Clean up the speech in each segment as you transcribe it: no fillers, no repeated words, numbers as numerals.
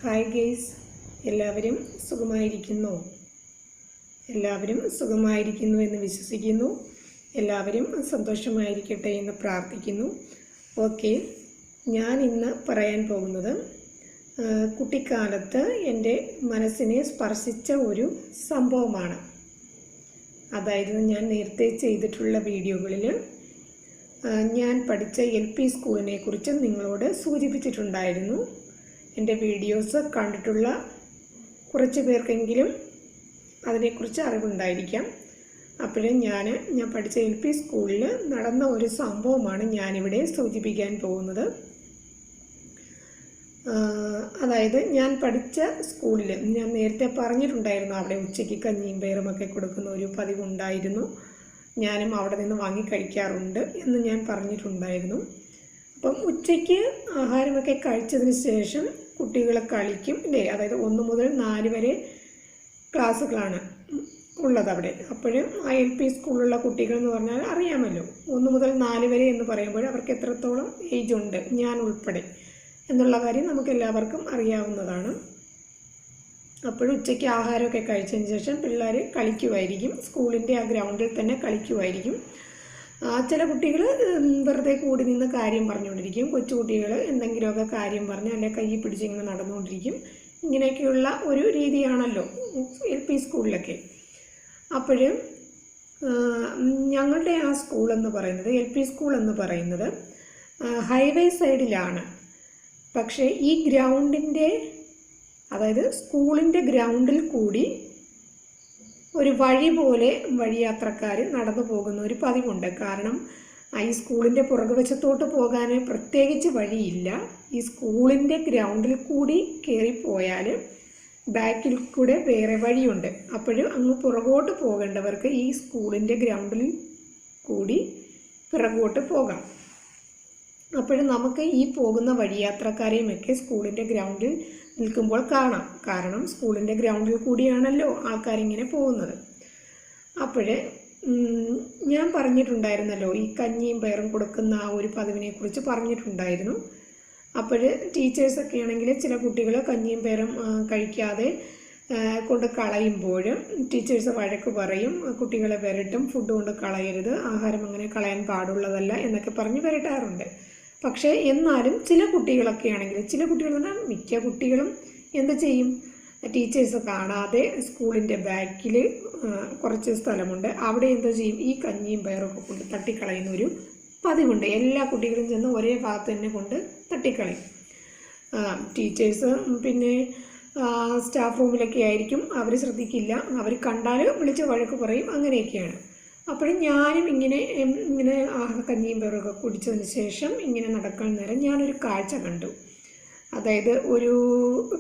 Hi guys, എല്ലാവരും സുഖമായിരിക്കുന്നു. എന്ന് വിശ്വസിക്കുന്നു. എല്ലാവരും സന്തോഷമായിരിക്കട്ടെ എന്ന് പ്രാർത്ഥിക്കുന്നു. ഓക്കെ, ഞാൻ ഇന്ന് പറയാൻ പോകുന്നത് കുട്ടിക്കാലത്ത് എൻ്റെ മനസ്സിനെ സ്പർശിച്ച ഒരു സംഭവമാണ്. അതായത് ഞാൻ നേരത്തെ ചെയ്തിട്ടുള്ള വീഡിയോകളിൽ ഞാൻ പഠിച്ച LP സ്കൂളിനെ കുറിച്ച് നിങ്ങളോട് സൂചിപ്പിച്ചിട്ടുണ്ടായിരുന്നു. എൻ്റെ വീഡിയോസ് കണ്ടിട്ടുള്ള കുറച്ച് പേർക്കെങ്കിലും അതിനെക്കുറിച്ച് അറിവുണ്ടായിരിക്കാം. അപ്പോഴേ ഞാൻ പഠിച്ച LP സ്കൂളിൽ നടന്ന ഒരു സംഭവമാണ് ഞാനിവിടെ സൂചിപ്പിക്കാൻ പോകുന്നത്. അതായത് ഞാൻ പഠിച്ച സ്കൂളിൽ ഞാൻ നേരത്തെ പറഞ്ഞിട്ടുണ്ടായിരുന്നു, അവിടെ ഉച്ചയ്ക്ക് കഞ്ഞിയും പയറുമൊക്കെ കൊടുക്കുന്ന ഒരു പതിവുണ്ടായിരുന്നു. ഞാനും അവിടെ നിന്ന് വാങ്ങി കഴിക്കാറുണ്ട് എന്ന് ഞാൻ പറഞ്ഞിട്ടുണ്ടായിരുന്നു. അപ്പം ഉച്ചയ്ക്ക് ആഹാരമൊക്കെ കഴിച്ചതിന് ശേഷം കുട്ടികൾ കളിക്കും അല്ലേ. അതായത് 1 മുതൽ 4 വരെ ക്ലാസ്സുകളാണ് ഉള്ളത് അവിടെ. അപ്പോഴും ആ LP സ്കൂളിലുള്ള കുട്ടികൾ എന്ന് പറഞ്ഞാൽ അറിയാമല്ലോ, 1 മുതൽ 4 വരെ എന്ന് പറയുമ്പോൾ അവർക്ക് എത്രത്തോളം ഏജ് ഉണ്ട്, ഞാൻ ഉൾപ്പെടെ എന്നുള്ള കാര്യം നമുക്ക് എല്ലാവർക്കും അറിയാവുന്നതാണ്. അപ്പോഴും ഉച്ചയ്ക്ക് ആഹാരമൊക്കെ കഴിച്ചതിന് ശേഷം പിള്ളേർ കളിക്കുമായിരിക്കും, സ്കൂളിൻ്റെ ആ ഗ്രൗണ്ടിൽ തന്നെ കളിക്കുമായിരിക്കും. ചില കുട്ടികൾ വെറുതെ കൂടി നിന്ന് കാര്യം പറഞ്ഞുകൊണ്ടിരിക്കും. കൊച്ചുകുട്ടികൾ എന്തെങ്കിലുമൊക്കെ കാര്യം പറഞ്ഞ് അല്ലെങ്കിൽ കൈ പിടിച്ചിങ്ങനെ നടന്നുകൊണ്ടിരിക്കും. ഇങ്ങനെയൊക്കെയുള്ള ഒരു രീതിയാണല്ലോ LP സ്കൂളിലൊക്കെ. അപ്പോഴും ഞങ്ങളുടെ ആ സ്കൂളെന്ന് പറയുന്നത്, LP സ്കൂൾ എന്ന് പറയുന്നത് ഹൈവേ സൈഡിലാണ്. പക്ഷേ ഈ ഗ്രൗണ്ടിൻ്റെ, അതായത് സ്കൂളിൻ്റെ ഗ്രൗണ്ടിൽ കൂടി ഒരു വഴി പോലെ വഴിയാത്രക്കാർ നടന്നു പോകുന്ന ഒരു പതിവുണ്ട്. കാരണം ഈ സ്കൂളിൻ്റെ പുറകുവശത്തോട്ട് പോകാൻ പ്രത്യേകിച്ച് വഴിയില്ല. ഈ സ്കൂളിൻ്റെ ഗ്രൗണ്ടിൽ കൂടി കയറിപ്പോയാൽ ബാക്കിൽ കൂടെ വേറെ വഴിയുണ്ട്. അപ്പോഴും അങ്ങ് പുറകോട്ട് പോകേണ്ടവർക്ക് ഈ സ്കൂളിൻ്റെ ഗ്രൗണ്ടിൽ കൂടി പിറകോട്ട് പോകാം. അപ്പോഴും നമുക്ക് ഈ പോകുന്ന വഴിയാത്രക്കാരെയുമൊക്കെ സ്കൂളിൻ്റെ ഗ്രൗണ്ടിൽ നിൽക്കുമ്പോൾ കാണാം. കാരണം സ്കൂളിൻ്റെ ഗ്രൗണ്ടിൽ കൂടിയാണല്ലോ ആൾക്കാരിങ്ങനെ പോകുന്നത്. അപ്പോഴേ ഞാൻ പറഞ്ഞിട്ടുണ്ടായിരുന്നല്ലോ, ഈ കഞ്ഞിയും പയറും കൊടുക്കുന്ന ആ ഒരു പതിവിനെക്കുറിച്ച് പറഞ്ഞിട്ടുണ്ടായിരുന്നു. അപ്പോൾ ടീച്ചേഴ്സൊക്കെ ആണെങ്കിൽ ചില കുട്ടികൾ കഞ്ഞിയും പയറും കഴിക്കാതെ കൊണ്ട് കളയുമ്പോൾ ടീച്ചേഴ്സ് വഴക്ക് പറയും, കുട്ടികളെ വരട്ടും, ഫുഡ് കൊണ്ട് കളയരുത്, ആഹാരം അങ്ങനെ കളയാൻ പാടുള്ളതല്ല എന്നൊക്കെ പറഞ്ഞ് വരട്ടാറുണ്ട്. പക്ഷേ എന്നാലും ചില കുട്ടികളൊക്കെ ആണെങ്കിൽ, ചില കുട്ടികൾ പറഞ്ഞാൽ മിക്ക കുട്ടികളും എന്ത് ചെയ്യും, ടീച്ചേഴ്സ് കാണാതെ സ്കൂളിൻ്റെ ബാക്കിൽ കുറച്ച് സ്ഥലമുണ്ട്, അവിടെ എന്ത് ചെയ്യും, ഈ കഞ്ഞിയും പയറൊക്കെ കൊണ്ട് തട്ടിക്കളയുന്ന ഒരു പതിവുണ്ട്. എല്ലാ കുട്ടികളും ചെന്ന് ഒരേ ഭാഗത്ത് തന്നെ കൊണ്ട് തട്ടിക്കളയും. ടീച്ചേഴ്സ് പിന്നെ സ്റ്റാഫ് റൂമിലൊക്കെ ആയിരിക്കും, അവർ ശ്രദ്ധിക്കില്ല, അവർ കണ്ടാൽ വിളിച്ച് വഴക്ക് പറയും, അങ്ങനെയൊക്കെയാണ്. അപ്പോഴും ഞാനും ഇങ്ങനെ കഞ്ഞിയും പയറൊക്കെ കുടിച്ചതിന് ശേഷം ഇങ്ങനെ നടക്കാൻ നേരം ഞാനൊരു കാഴ്ച കണ്ടു. അതായത് ഒരു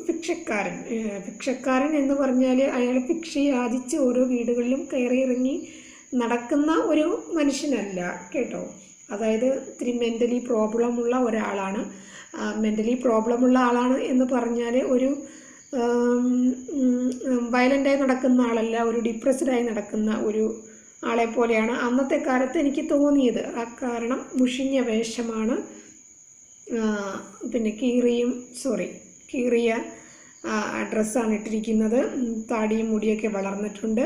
ഭിക്ഷക്കാരൻ എന്ന് പറഞ്ഞാൽ അയാൾ ഭിക്ഷ യാചിച്ച് ഓരോ വീടുകളിലും കയറി ഇറങ്ങി നടക്കുന്ന ഒരു മനുഷ്യനല്ല കേട്ടോ. അതായത് ഇത്തിരി മെൻ്റലി പ്രോബ്ലമുള്ള ഒരാളാണ്. മെൻ്റലി പ്രോബ്ലമുള്ള ആളാണ് എന്ന് പറഞ്ഞാൽ ഒരു വയലൻ്റായി നടക്കുന്ന ആളല്ല, ഒരു ഡിപ്രസ്ഡായി നടക്കുന്ന ഒരു ആളെ പോലെയാണ് അന്നത്തെ കാലത്ത് എനിക്ക് തോന്നിയത്. ആ കാരണം മുഷിഞ്ഞ വേഷമാണ്, പിന്നെ കീറിയ ഡ്രസ്സാണ് ഇട്ടിരിക്കുന്നത്, താടിയും മുടിയൊക്കെ വളർന്നിട്ടുണ്ട്,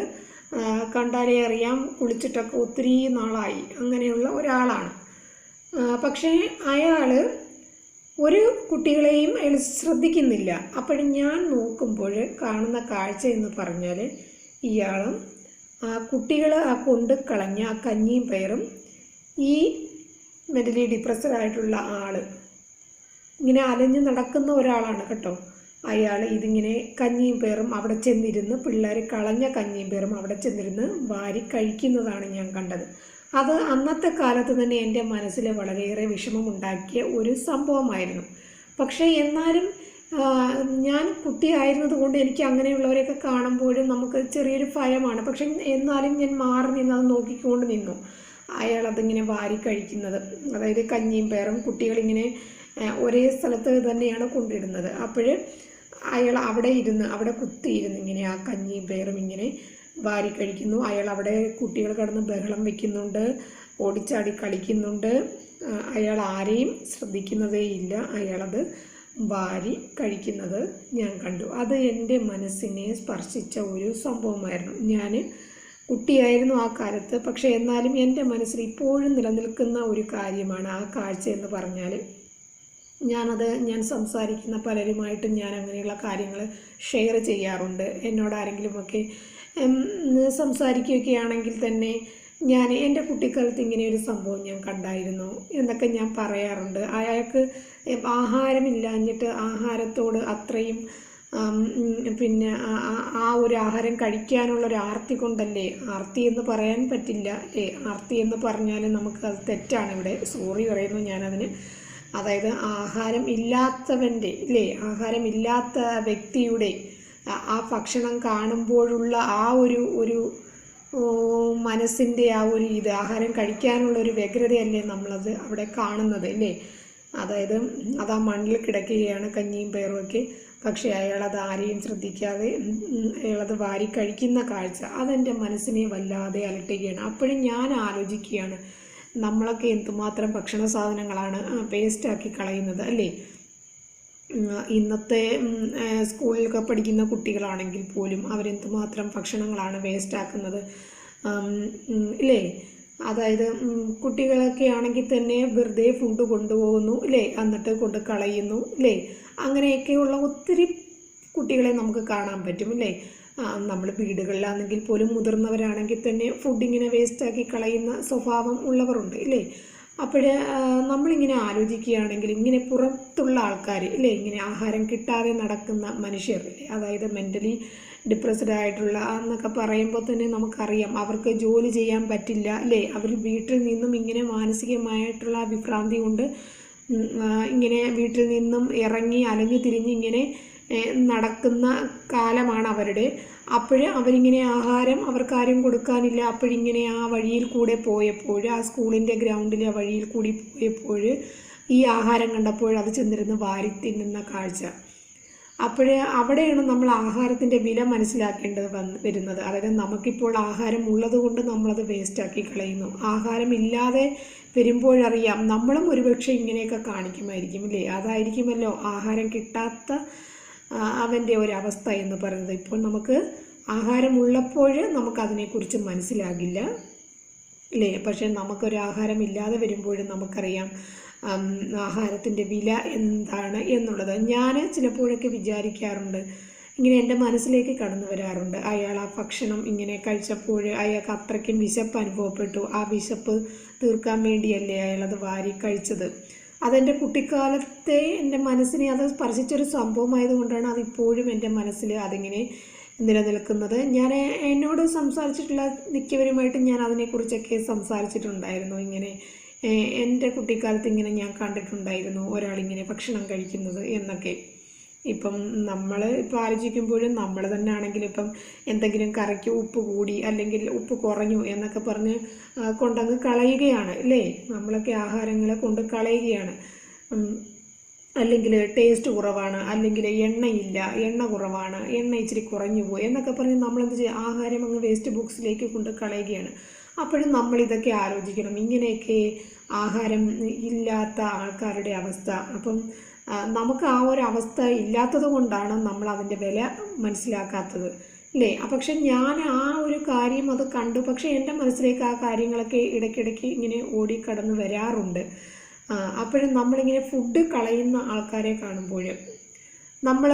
കണ്ടാലേ അറിയാം കുളിച്ചിട്ടൊക്കെ ഒത്തിരി നാളായി, അങ്ങനെയുള്ള ഒരാളാണ്. പക്ഷേ അയാൾ ഒരു കുട്ടികളെയും അയാൾ ശ്രദ്ധിക്കുന്നില്ല. അപ്പോഴും ഞാൻ നോക്കുമ്പോൾ കാണുന്ന കാഴ്ച എന്ന് പറഞ്ഞാൽ, ഇയാളും കുട്ടികൾ കൊണ്ട് കളഞ്ഞ ആ കഞ്ഞിയും പയറും ഈ മെൻ്റലി ഡിപ്രസ്ഡ് ആയിട്ടുള്ള ആൾ ഇങ്ങനെ അലഞ്ഞ് നടക്കുന്ന ഒരാളാണ് കേട്ടോ. അയാൾ ഇതിങ്ങനെ കഞ്ഞിയും പയറും അവിടെ ചെന്നിരുന്ന്, പിള്ളേർ കളഞ്ഞ കഞ്ഞിയും പയറും അവിടെ ചെന്നിരുന്ന് വാരി കഴിക്കുന്നതാണ് ഞാൻ കണ്ടത്. അത് അന്നത്തെ കാലത്ത് തന്നെ എൻ്റെ മനസ്സിൽ വളരെയേറെ വിഷമമുണ്ടാക്കിയ ഒരു സംഭവമായിരുന്നു. പക്ഷേ എന്നാലും ഞാൻ കുട്ടിയായിരുന്നത് കൊണ്ട് എനിക്ക് അങ്ങനെയുള്ളവരെയൊക്കെ കാണുമ്പോഴും നമുക്ക് ചെറിയൊരു ഭയമാണ്. പക്ഷെ എന്നാലും ഞാൻ മാറി നിന്ന് അത് നോക്കിക്കൊണ്ട് നിന്നു. അയാൾ അതിങ്ങനെ വാരി കഴിക്കുന്നത്, അതായത് കഞ്ഞിയും പയറും കുട്ടികളിങ്ങനെ ഒരേ സ്ഥലത്ത് തന്നെയാണ് കൊണ്ടിടുന്നത്. അപ്പോൾ അയാൾ അവിടെ കുത്തിയിരുന്ന് ഇങ്ങനെ ആ കഞ്ഞിയും പയറും ഇങ്ങനെ വാരി കഴിക്കുന്നു. അയാൾ അവിടെ കുട്ടികൾ കിടന്ന് ബഹളം വയ്ക്കുന്നുണ്ട്, ഓടിച്ചാടി കളിക്കുന്നുണ്ട്. അയാൾ ആരെയും ശ്രദ്ധിക്കുന്നതേയില്ല. അയാളത് വാരി കഴിക്കുന്നത് ഞാൻ കണ്ടു. അത് എൻ്റെ മനസ്സിനെ സ്പർശിച്ച ഒരു സംഭവമായിരുന്നു. ഞാൻ കുട്ടിയായിരുന്നു ആ കാലത്ത്, പക്ഷേ എന്നാലും എൻ്റെ മനസ്സിൽ ഇപ്പോഴും നിലനിൽക്കുന്ന ഒരു കാര്യമാണ് ആ കാഴ്ച എന്ന് പറഞ്ഞാൽ. ഞാൻ സംസാരിക്കുന്ന പലരുമായിട്ടും ഞാൻ അങ്ങനെയുള്ള കാര്യങ്ങൾ ഷെയർ ചെയ്യാറുണ്ട്. എന്നോട് ആരെങ്കിലുമൊക്കെ സംസാരിക്കുകയൊക്കെ ആണെങ്കിൽ തന്നെ ഞാൻ എൻ്റെ കുട്ടിക്കാലത്ത് ഇങ്ങനെ ഒരു സംഭവം ഞാൻ കണ്ടായിരുന്നു എന്നൊക്കെ ഞാൻ പറയാറുണ്ട്. അയാൾക്ക് ആഹാരമില്ലാഞ്ഞിട്ട് ആഹാരത്തോട് അത്രയും പിന്നെ ആ ഒരു ആഹാരം കഴിക്കാനുള്ളൊരു ആർത്തി കൊണ്ടല്ലേ, ആർത്തി എന്ന് പറയാൻ പറ്റില്ല അല്ലേ, ആർത്തി എന്ന് പറഞ്ഞാൽ നമുക്ക് അത് തെറ്റാണ്, ഇവിടെ സോറി പറയുന്നു ഞാനതിന്. അതായത് ആഹാരം ഇല്ലാത്തവൻ്റെ ഇല്ലേ, ആഹാരം ഇല്ലാത്ത വ്യക്തിയുടെ ആ ഭക്ഷണം കാണുമ്പോഴുള്ള ആ ഒരു മനസ്സിൻ്റെ ആ ഒരു ആഹാരം കഴിക്കാനുള്ളൊരു വ്യഗ്രതയല്ലേ നമ്മളത് അവിടെ കാണുന്നത് അല്ലേ. അതായത് അത് ആ മണ്ണിൽ കിടക്കുകയാണ് കഞ്ഞിയും പയറുമൊക്കെ, പക്ഷേ അയാളത് ആരെയും ശ്രദ്ധിക്കാതെ അയാളത് വാരി കഴിക്കുന്ന കാഴ്ച അതെൻ്റെ മനസ്സിനെ വല്ലാതെ അലട്ടുകയാണ്. അപ്പോഴും ഞാൻ ആലോചിക്കുകയാണ്, നമ്മളൊക്കെ എന്തുമാത്രം ഭക്ഷണ സാധനങ്ങളാണ് വേസ്റ്റാക്കി കളയുന്നത് അല്ലേ. ഇന്നത്തെ സ്കൂളിലൊക്കെ പഠിക്കുന്ന കുട്ടികളാണെങ്കിൽ പോലും അവരെന്തുമാത്രം ഭക്ഷണങ്ങളാണ് വേസ്റ്റാക്കുന്നത് ഇല്ലേ. അതായത് കുട്ടികളൊക്കെ ആണെങ്കിൽ തന്നെ വെറുതെ ഫുഡ് കൊണ്ടുപോകുന്നു ഇല്ലേ, എന്നിട്ട് കൊണ്ട് കളയുന്നു ഇല്ലേ. അങ്ങനെയൊക്കെയുള്ള ഒത്തിരി കുട്ടികളെ നമുക്ക് കാണാൻ പറ്റും ഇല്ലേ. നമ്മൾ വീടുകളിലാണെങ്കിൽ പോലും മുതിർന്നവരാണെങ്കിൽ തന്നെ ഫുഡ് ഇങ്ങനെ വേസ്റ്റാക്കി കളയുന്ന സ്വഭാവം ഉള്ളവരുണ്ട് ഇല്ലേ. അപ്പോൾ നമ്മളിങ്ങനെ ആലോചിക്കുകയാണെങ്കിൽ ഇങ്ങനെ പുറത്തുള്ള ആൾക്കാർ ഇല്ലേ, ഇങ്ങനെ ആഹാരം കിട്ടാതെ നടക്കുന്ന മനുഷ്യർ ഇല്ലേ, അതായത് മെൻ്റലി ഡിപ്രസ്ഡ് ആയിട്ടുള്ള എന്നൊക്കെ പറയുമ്പോൾ തന്നെ നമുക്കറിയാം അവർക്ക് ജോലി ചെയ്യാൻ പറ്റില്ല അല്ലേ. അവർ വീട്ടിൽ നിന്നും ഇങ്ങനെ മാനസികമായിട്ടുള്ള വിഭ്രാന്തി കൊണ്ട് ഇങ്ങനെ വീട്ടിൽ നിന്നും ഇറങ്ങി അലഞ്ഞു തിരിഞ്ഞ് ഇങ്ങനെ നടക്കുന്ന കാലമാണ് അവരുടെ. അവരിങ്ങനെ ആഹാരം അവർക്കാരും കൊടുക്കാനില്ല. അപ്പോഴിങ്ങനെ ആ വഴിയിൽ കൂടെ പോയപ്പോൾ, ആ സ്കൂളിൻ്റെ ഗ്രൗണ്ടിലെ ആ വഴിയിൽ കൂടി പോയപ്പോൾ ഈ ആഹാരം കണ്ടപ്പോൾ അത് ചെന്നിരുന്ന് വാരി തിന്നുന്ന കാഴ്ച. അവിടെയാണ് നമ്മൾ ആഹാരത്തിൻ്റെ വില മനസ്സിലാക്കേണ്ടത് വരുന്നത്. അതായത് നമുക്കിപ്പോൾ ആഹാരം ഉള്ളത് കൊണ്ട് നമ്മളത് വേസ്റ്റാക്കി കളയുന്നു. ആഹാരമില്ലാതെ വരുമ്പോഴറിയാം നമ്മളും ഒരുപക്ഷെ ഇങ്ങനെയൊക്കെ കാണിക്കുമായിരിക്കും ഇല്ലേ. അതായിരിക്കുമല്ലോ ആഹാരം കിട്ടാത്ത അവൻ്റെ ഒരവസ്ഥ എന്ന് പറയുന്നത്. ഇപ്പോൾ നമുക്ക് ആഹാരമുള്ളപ്പോൾ നമുക്കതിനെക്കുറിച്ച് മനസ്സിലാകില്ല ഇല്ലേ. പക്ഷേ നമുക്കൊരു ആഹാരം ഇല്ലാതെ വരുമ്പോഴും നമുക്കറിയാം ആഹാരത്തിൻ്റെ വില എന്താണ് എന്നുള്ളത്. ഞാൻ ചിലപ്പോഴൊക്കെ വിചാരിക്കാറുണ്ട്, ഇങ്ങനെ എൻ്റെ മനസ്സിലേക്ക് കടന്നു വരാറുണ്ട്. അയാൾ ആ ഭക്ഷണം ഇങ്ങനെ കഴിച്ചപ്പോൾ അയാൾക്ക് അത്രയ്ക്കും വിശപ്പ് അനുഭവപ്പെട്ടു. ആ വിശപ്പ് തീർക്കാൻ വേണ്ടിയല്ലേ അയാളത് വാരി കഴിച്ചത്. അതെൻ്റെ കുട്ടിക്കാലത്തെ എൻ്റെ മനസ്സിനെ അത് സ്പർശിച്ചൊരു സംഭവമായതുകൊണ്ടാണ് അതിപ്പോഴും എൻ്റെ മനസ്സിൽ അതിങ്ങനെ നിലനിൽക്കുന്നത്. എന്നോട് സംസാരിച്ചിട്ടുള്ള മിക്കവരുമായിട്ടും ഞാൻ അതിനെക്കുറിച്ചൊക്കെ സംസാരിച്ചിട്ടുണ്ടായിരുന്നു. ഇങ്ങനെ എൻ്റെ കുട്ടിക്കാലത്ത് ഇങ്ങനെ ഞാൻ കണ്ടിട്ടുണ്ടായിരുന്നു ഒരാളിങ്ങനെ ഭക്ഷണം കഴിക്കുന്നത് എന്നൊക്കെ. ഇപ്പം നമ്മൾ ഇപ്പോൾ ആലോചിക്കുമ്പോഴും നമ്മൾ തന്നെ ആണെങ്കിൽ ഇപ്പം എന്തെങ്കിലും കറിക്ക് ഉപ്പ് കൂടി അല്ലെങ്കിൽ ഉപ്പ് കുറഞ്ഞു എന്നൊക്കെ പറഞ്ഞ് കൊണ്ടങ്ങ് കളയുകയാണ് അല്ലേ. നമ്മളൊക്കെ ആഹാരങ്ങളെ കൊണ്ട് കളയുകയാണ്. അല്ലെങ്കിൽ ടേസ്റ്റ് കുറവാണ്, അല്ലെങ്കിൽ എണ്ണയില്ല, എണ്ണ കുറവാണ്, എണ്ണ ഇച്ചിരി കുറഞ്ഞു പോയി എന്നൊക്കെ പറഞ്ഞ് നമ്മളെന്ത് ചെയ്യുക, ആഹാരം അങ്ങ് വേസ്റ്റ് ബോക്സിലേക്ക് കൊണ്ട് കളയുകയാണ്. അപ്പോഴും നമ്മളിതൊക്കെ ആലോചിക്കണം, ഇങ്ങനെയൊക്കെ ആഹാരം ഇല്ലാത്ത ആൾക്കാരുടെ അവസ്ഥ. അപ്പം നമുക്ക് ആ ഒരു അവസ്ഥ ഇല്ലാത്തത് കൊണ്ടാണ് നമ്മൾ അതിൻ്റെ വില മനസ്സിലാക്കാത്തത് അല്ലേ. പക്ഷെ ഞാൻ ആ ഒരു കാര്യം അത് കണ്ടു, പക്ഷേ എൻ്റെ മനസ്സിലേക്ക് ആ കാര്യങ്ങളൊക്കെ ഇടയ്ക്കിടയ്ക്ക് ഇങ്ങനെ ഓടിക്കടന്ന് വരാറുണ്ട്. അപ്പോഴും നമ്മളിങ്ങനെ ഫുഡ് കളയുന്ന ആൾക്കാരെ കാണുമ്പോൾ നമ്മൾ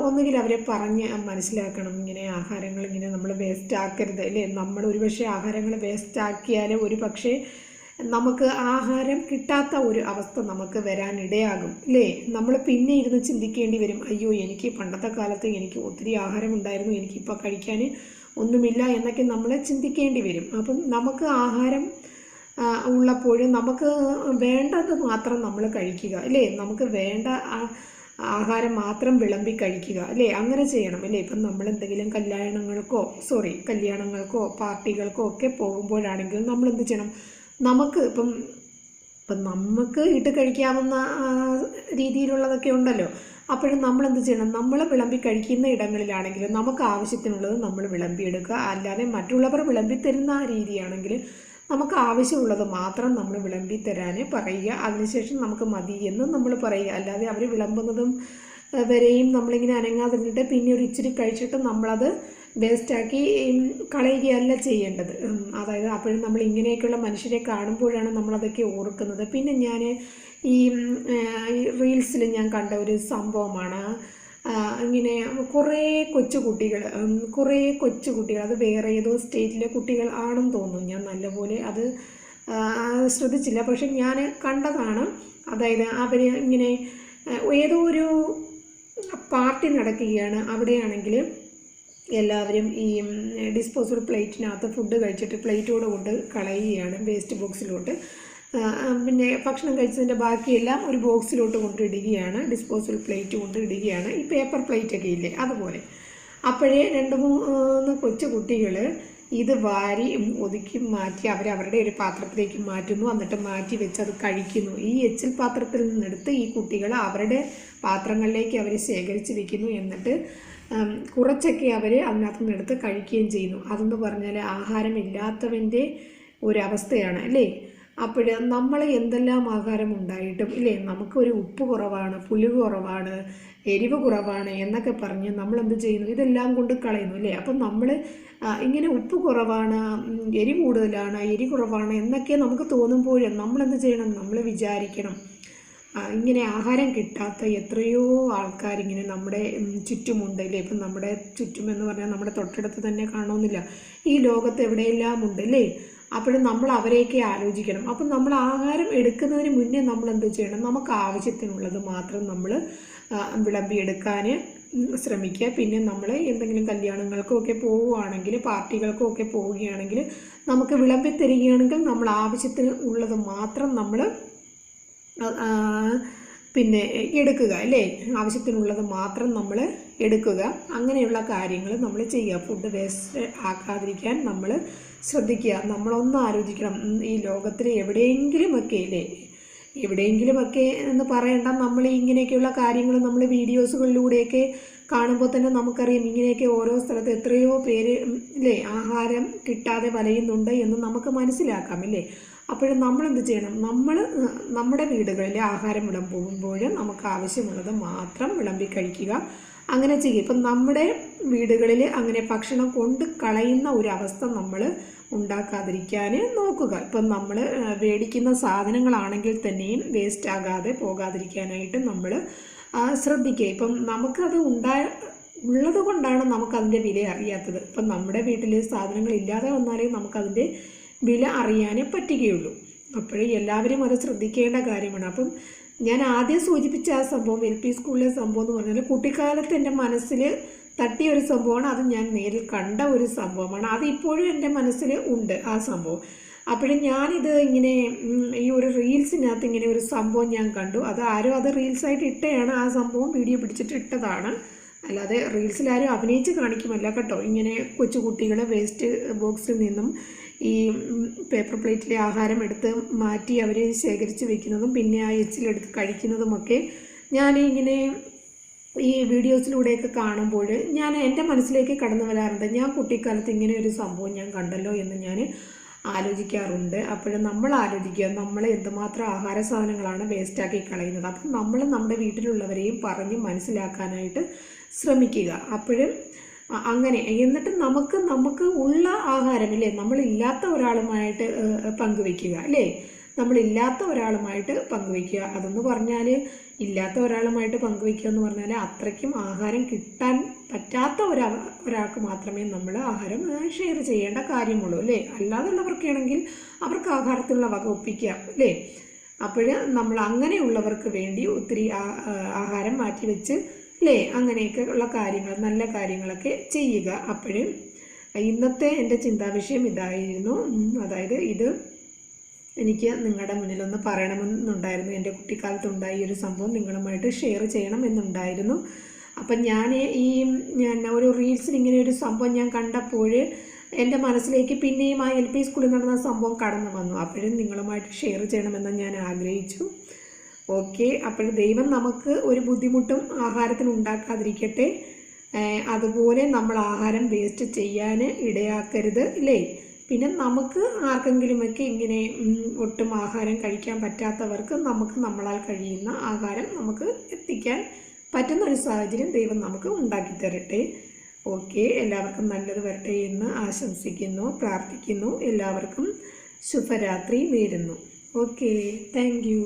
ഒന്നുകിൽ അവരെ പറഞ്ഞ് മനസ്സിലാക്കണം, ഇങ്ങനെ ആഹാരങ്ങൾ ഇങ്ങനെ നമ്മൾ വേസ്റ്റ് ആക്കരുത് അല്ലേ. നമ്മൾ ഒരുപക്ഷെ ആഹാരങ്ങൾ വേസ്റ്റ് ആക്കിയാൽ ഒരു പക്ഷേ നമുക്ക് ആഹാരം കിട്ടാത്ത ഒരു അവസ്ഥ നമുക്ക് വരാനിടയാകും അല്ലേ. നമ്മൾ പിന്നെ ഇരുന്ന് ചിന്തിക്കേണ്ടി വരും, അയ്യോ എനിക്ക് പണ്ടത്തെ കാലത്ത് എനിക്ക് ഒത്തിരി ആഹാരം ഉണ്ടായിരുന്നു, എനിക്കിപ്പോൾ കഴിക്കാൻ ഒന്നുമില്ല എന്നൊക്കെ നമ്മൾ ചിന്തിക്കേണ്ടി വരും. അപ്പം നമുക്ക് ആഹാരം ഉള്ളപ്പോൾ നമുക്ക് വേണ്ടത് മാത്രം നമ്മൾ കഴിക്കുക അല്ലേ. നമുക്ക് വേണ്ട ആഹാരം മാത്രം വിളമ്പി കഴിക്കുക അല്ലേ. അങ്ങനെ ചെയ്യണം അല്ലേ. ഇപ്പം നമ്മൾ എന്തെങ്കിലും കല്യാണങ്ങൾക്കോ പാർട്ടികൾക്കോ ഒക്കെ പോകുമ്പോഴാണെങ്കിലും നമ്മൾ എന്ത് ചെയ്യണം, ഇപ്പം നമുക്ക് ഇട്ട് കഴിക്കാവുന്ന രീതിയിലുള്ളതൊക്കെ ഉണ്ടല്ലോ. അപ്പോഴും നമ്മൾ എന്ത് ചെയ്യണം, നമ്മൾ വിളമ്പി കഴിക്കുന്ന ഇടങ്ങളിലാണെങ്കിലും നമുക്ക് ആവശ്യത്തിനുള്ളത് നമ്മൾ വിളമ്പിയെടുക്കുക. അല്ലാതെ മറ്റുള്ളവർ വിളമ്പി തരുന്ന ആ രീതിയാണെങ്കിൽ നമുക്ക് ആവശ്യമുള്ളത് മാത്രം നമ്മൾ വിളമ്പി തരാൻ പറയുക. അതിനുശേഷം നമുക്ക് മതി എന്ന് നമ്മൾ പറയുക. അല്ലാതെ അവർ വിളമ്പുന്നതും വരെയും നമ്മളിങ്ങനെ അനങ്ങാതിരുന്നിട്ട് പിന്നെ ഒരു ഇച്ചിരി കഴിച്ചിട്ട് നമ്മളത് വേസ്റ്റാക്കി കളയുകയല്ല ചെയ്യേണ്ടത്. അതായത് അപ്പോഴും നമ്മൾ ഇങ്ങനെയൊക്കെയുള്ള മനുഷ്യരെ കാണുമ്പോഴാണ് നമ്മളതൊക്കെ ഓർക്കുന്നത്. പിന്നെ ഞാൻ ഈ റീൽസിൽ ഞാൻ കണ്ട ഒരു സംഭവമാണ്. ഇങ്ങനെ കുറേ കൊച്ചുകുട്ടികൾ അത് വേറെ ഏതോ സ്റ്റേറ്റിലെ കുട്ടികൾ ആണെന്ന് തോന്നുന്നു. ഞാൻ നല്ലപോലെ അത് ശ്രദ്ധിച്ചില്ല, പക്ഷെ ഞാൻ കണ്ടതാണ്. അതായത് അവർ ഇങ്ങനെ ഏതോ ഒരു പാർട്ടി നടക്കുകയാണ്. അവിടെയാണെങ്കിൽ എല്ലാവരും ഈ ഡിസ്പോസബിൾ പ്ലേറ്റിനകത്ത് ഫുഡ് കഴിച്ചിട്ട് പ്ലേറ്റോട് കൊണ്ട് കളയുകയാണ് വേസ്റ്റ് ബോക്സിലോട്ട്. പിന്നെ ഭക്ഷണം കഴിച്ചതിൻ്റെ ബാക്കിയെല്ലാം ഒരു ബോക്സിലോട്ട് കൊണ്ടിടുകയാണ്, ഡിസ്പോസബിൾ പ്ലേറ്റ് കൊണ്ടിടുകയാണ്. ഈ പേപ്പർ പ്ലേറ്റൊക്കെ ഇല്ലേ അതുപോലെ. അപ്പോഴേ 2-3 കൊച്ചു കുട്ടികൾ ഇത് വാരി ഒതുക്കി മാറ്റി അവരവരുടെ ഒരു പാത്രത്തിലേക്ക് മാറ്റുന്നു. എന്നിട്ട് മാറ്റി വെച്ച് അത് കഴിക്കുന്നു. ഈ എച്ചിൽ പാത്രത്തിൽ നിന്നെടുത്ത് ഈ കുട്ടികൾ അവരുടെ പാത്രങ്ങളിലേക്ക് അവർ ശേഖരിച്ച് വെക്കുന്നു. എന്നിട്ട് കുറച്ചൊക്കെ അവർ അതിനകത്ത് നിന്നെടുത്ത് കഴിക്കുകയും ചെയ്യുന്നു. അതെന്ന് പറഞ്ഞാൽ ആഹാരമില്ലാത്തവൻ്റെ ഒരവസ്ഥയാണ് അല്ലേ. അപ്പോൾ നമ്മൾ എന്തെല്ലാം ആഹാരം ഉണ്ടായിട്ടും ഇല്ലേ, നമുക്കൊരു ഉപ്പ് കുറവാണ്, പുളി കുറവാണ്, എരിവ് കുറവാണ് എന്നൊക്കെ പറഞ്ഞ് നമ്മളെന്ത് ചെയ്യുന്നു, ഇതെല്ലാം കൊണ്ട് കളയുന്നു അല്ലേ. അപ്പം നമ്മൾ ഇങ്ങനെ ഉപ്പ് കുറവാണ്, എരി കൂടുതലാണ്, എരി കുറവാണ് എന്നൊക്കെ നമുക്ക് തോന്നുമ്പോഴും നമ്മളെന്ത് ചെയ്യണം, നമ്മൾ വിചാരിക്കണം ഇങ്ങനെ ആഹാരം കിട്ടാത്ത എത്രയോ ആൾക്കാരിങ്ങനെ നമ്മുടെ ചുറ്റുമുണ്ട് അല്ലേ. ഇപ്പം നമ്മുടെ ചുറ്റും എന്ന് പറഞ്ഞാൽ നമ്മുടെ തൊട്ടടുത്ത് തന്നെ കാണണമെന്നില്ല, ഈ ലോകത്ത് എവിടെയെല്ലാം ഉണ്ട് അല്ലേ. അപ്പോഴും നമ്മൾ അവരെയൊക്കെ ആലോചിക്കണം. അപ്പം നമ്മൾ ആഹാരം എടുക്കുന്നതിന് മുന്നേ നമ്മൾ എന്ത് ചെയ്യണം, നമുക്ക് ആവശ്യത്തിനുള്ളത് മാത്രം നമ്മൾ വിളമ്പിയെടുക്കാൻ ശ്രമിക്കുക. പിന്നെ നമ്മൾ എന്തെങ്കിലും കല്യാണങ്ങൾക്കൊക്കെ പോവുകയാണെങ്കിൽ, പാർട്ടികൾക്കൊക്കെ പോവുകയാണെങ്കിൽ നമുക്ക് വിളമ്പി തരികയാണെങ്കിൽ നമ്മൾ ആവശ്യത്തിന് ഉള്ളത് മാത്രം നമ്മൾ പിന്നെ എടുക്കുക അല്ലേ. ആവശ്യത്തിനുള്ളത് മാത്രം നമ്മൾ എടുക്കുക. അങ്ങനെയുള്ള കാര്യങ്ങൾ നമ്മൾ ചെയ്യുക. ഫുഡ് വേസ്റ്റ് ആക്കാതിരിക്കാൻ നമ്മൾ ശ്രദ്ധിക്കുക. നമ്മളൊന്ന് ആലോചിക്കണം, ഈ ലോകത്തിൽ എവിടെയെങ്കിലുമൊക്കെ അല്ലേ, എവിടെയെങ്കിലുമൊക്കെ എന്ന് പറയേണ്ട, നമ്മൾ ഇങ്ങനെയൊക്കെയുള്ള കാര്യങ്ങൾ നമ്മൾ വീഡിയോസുകളിലൂടെയൊക്കെ കാണുമ്പോൾ തന്നെ നമുക്കറിയാം ഇങ്ങനെയൊക്കെ ഓരോ സ്ഥലത്ത് എത്രയോ പേര് അല്ലേ ആഹാരം കിട്ടാതെ വലയുന്നുണ്ട് എന്ന് നമുക്ക് മനസ്സിലാക്കാം അല്ലേ. അപ്പോഴും നമ്മളെന്ത് ചെയ്യണം, നമ്മൾ നമ്മുടെ വീടുകളിൽ ആഹാരം വിളമ്പുമ്പോൾ നമുക്ക് ആവശ്യമുള്ളത് മാത്രം വിളമ്പി കഴിക്കുക. അങ്ങനെ ചെയ്യുക. ഇപ്പം നമ്മുടെ വീടുകളിൽ അങ്ങനെ ഭക്ഷണം കൊണ്ട് കളയുന്ന ഒരവസ്ഥ നമ്മൾ ഉണ്ടാക്കാതിരിക്കാൻ നോക്കുക. ഇപ്പം നമ്മൾ മേടിക്കുന്ന സാധനങ്ങളാണെങ്കിൽ തന്നെയും വേസ്റ്റ് ആകാതെ പോകാതിരിക്കാനായിട്ട് നമ്മൾ ശ്രദ്ധിക്കുക. ഇപ്പം നമുക്കത് ഉള്ളത് കൊണ്ടാണ് നമുക്കതിൻ്റെ വില അറിയാത്തത്. ഇപ്പം നമ്മുടെ വീട്ടിൽ സാധനങ്ങൾ ഇല്ലാതെ വന്നാലേ നമുക്കതിൻ്റെ വില അറിയാനേ പറ്റുകയുള്ളൂ. അപ്പോഴേ എല്ലാവരും അത് ശ്രദ്ധിക്കേണ്ട കാര്യമാണ്. അപ്പം ഞാൻ ആദ്യം സൂചിപ്പിച്ച ആ സംഭവം, LP സ്കൂളിലെ സംഭവം എന്ന് പറഞ്ഞാൽ കുട്ടിക്കാലത്ത് എൻ്റെ മനസ്സിൽ തട്ടിയ ഒരു സംഭവമാണ്. അത് ഞാൻ നേരിൽ കണ്ട ഒരു സംഭവമാണ്. അത് ഇപ്പോഴും എൻ്റെ മനസ്സിൽ ഉണ്ട് ആ സംഭവം. അപ്പോഴും ഞാനിത് ഇങ്ങനെ ഈ ഒരു റീൽസിനകത്ത് ഇങ്ങനെ ഒരു സംഭവം ഞാൻ കണ്ടു. അത് ആരോ അത് റീൽസായിട്ട് ഇട്ടയാണ്, ആ സംഭവം വീഡിയോ പിടിച്ചിട്ട് ഇട്ടതാണ്. അല്ലാതെ റീൽസിലാരും അഭിനയിച്ച് കാണിക്കുമല്ല കേട്ടോ. ഇങ്ങനെ കൊച്ചു കുട്ടികൾ വേസ്റ്റ് ബോക്സിൽ നിന്നും ഈ പേപ്പർ പ്ലേറ്റിലെ ആഹാരം എടുത്ത് മാറ്റി അവർ ശേഖരിച്ച് വെക്കുന്നതും പിന്നെ ആ എച്ചിലെടുത്ത് കഴിക്കുന്നതുമൊക്കെ ഞാൻ ഇങ്ങനെ ഈ വീഡിയോസിലൂടെയൊക്കെ കാണുമ്പോൾ ഞാൻ എൻ്റെ മനസ്സിലേക്ക് കടന്നു വരാറുണ്ട്. ഞാൻ കുട്ടിക്കാലത്ത് ഇങ്ങനെ ഒരു സംഭവം ഞാൻ കണ്ടല്ലോ എന്ന് ഞാൻ ആലോചിക്കാറുണ്ട്. അപ്പോഴും നമ്മൾ ആലോചിക്കുക, നമ്മൾ എന്തുമാത്രം ആഹാര സാധനങ്ങളാണ് വേസ്റ്റാക്കി കളയുന്നത്. അപ്പം നമ്മൾ നമ്മുടെ വീട്ടിലുള്ളവരെയും പറഞ്ഞ് മനസ്സിലാക്കാനായിട്ട് ശ്രമിക്കുക. അപ്പോഴും അങ്ങനെ എന്നിട്ട് നമുക്ക് ഉള്ള ആഹാരമില്ലേ, നമ്മളില്ലാത്ത ഒരാളുമായിട്ട് പങ്കുവയ്ക്കുക അല്ലേ. നമ്മളില്ലാത്ത ഒരാളുമായിട്ട് പങ്കുവയ്ക്കുക. അതെന്ന് പറഞ്ഞാൽ ഇല്ലാത്ത ഒരാളുമായിട്ട് പങ്കുവയ്ക്കുക എന്ന് പറഞ്ഞാൽ അത്രയ്ക്കും ആഹാരം കിട്ടാൻ പറ്റാത്ത ഒരാൾക്ക് മാത്രമേ നമ്മൾ ആഹാരം ഷെയർ ചെയ്യേണ്ട കാര്യമുള്ളൂ അല്ലേ. അല്ലാതുള്ളവർക്കാണെങ്കിൽ അവർക്ക് ആഹാരത്തിലുള്ള വക ഒപ്പിക്കാം അല്ലേ. അപ്പോൾ നമ്മൾ അങ്ങനെയുള്ളവർക്ക് വേണ്ടി ഒത്തിരി ആഹാരം മാറ്റി വെച്ച് അല്ലേ, അങ്ങനെയൊക്കെ ഉള്ള കാര്യങ്ങൾ, നല്ല കാര്യങ്ങളൊക്കെ ചെയ്യുക. അപ്പോഴും ഇന്നത്തെ എൻ്റെ ചിന്താവിഷയം ഇതായിരുന്നു. അതായത് ഇത് എനിക്ക് നിങ്ങളുടെ മുന്നിലൊന്ന് പറയണമെന്നുണ്ടായിരുന്നു. എൻ്റെ കുട്ടിക്കാലത്തുണ്ടായ ഒരു സംഭവം നിങ്ങളുമായിട്ട് ഷെയർ ചെയ്യണമെന്നുണ്ടായിരുന്നു. അപ്പം ഞാൻ ഒരു റീൽസിൽ ഇങ്ങനെ ഒരു സംഭവം ഞാൻ കണ്ടപ്പോൾ എൻ്റെ മനസ്സിലേക്ക് പിന്നെയും ആ LP സ്കൂളിൽ നടന്ന സംഭവം കടന്നു വന്നു. അപ്പോഴും നിങ്ങളുമായിട്ട് ഷെയർ ചെയ്യണമെന്ന് ഞാൻ ആഗ്രഹിച്ചു. ഓക്കെ, അപ്പോൾ ദൈവം നമുക്ക് ഒരു ബുദ്ധിമുട്ടും ആഹാരത്തിന് ഉണ്ടാക്കാതിരിക്കട്ടെ. അതുപോലെ നമ്മൾ ആഹാരം വേസ്റ്റ് ചെയ്യാൻ ഇടയാക്കരുത് അല്ലേ. പിന്നെ നമുക്ക് ആർക്കെങ്കിലുമൊക്കെ ഇങ്ങനെ ഒട്ടും ആഹാരം കഴിക്കാൻ പറ്റാത്തവർക്ക് നമുക്ക് നമ്മളാൽ കഴിയുന്ന ആഹാരം നമുക്ക് എത്തിക്കാൻ പറ്റുന്ന ഒരു സാഹചര്യം ദൈവം നമുക്ക് ഉണ്ടാക്കി തരട്ടെ. ഓക്കെ, എല്ലാവർക്കും നല്ലത് വരട്ടെ എന്ന് ആശംസിക്കുന്നു, പ്രാർത്ഥിക്കുന്നു. എല്ലാവർക്കും ശുഭരാത്രി നേരുന്നു. Okay, thank you.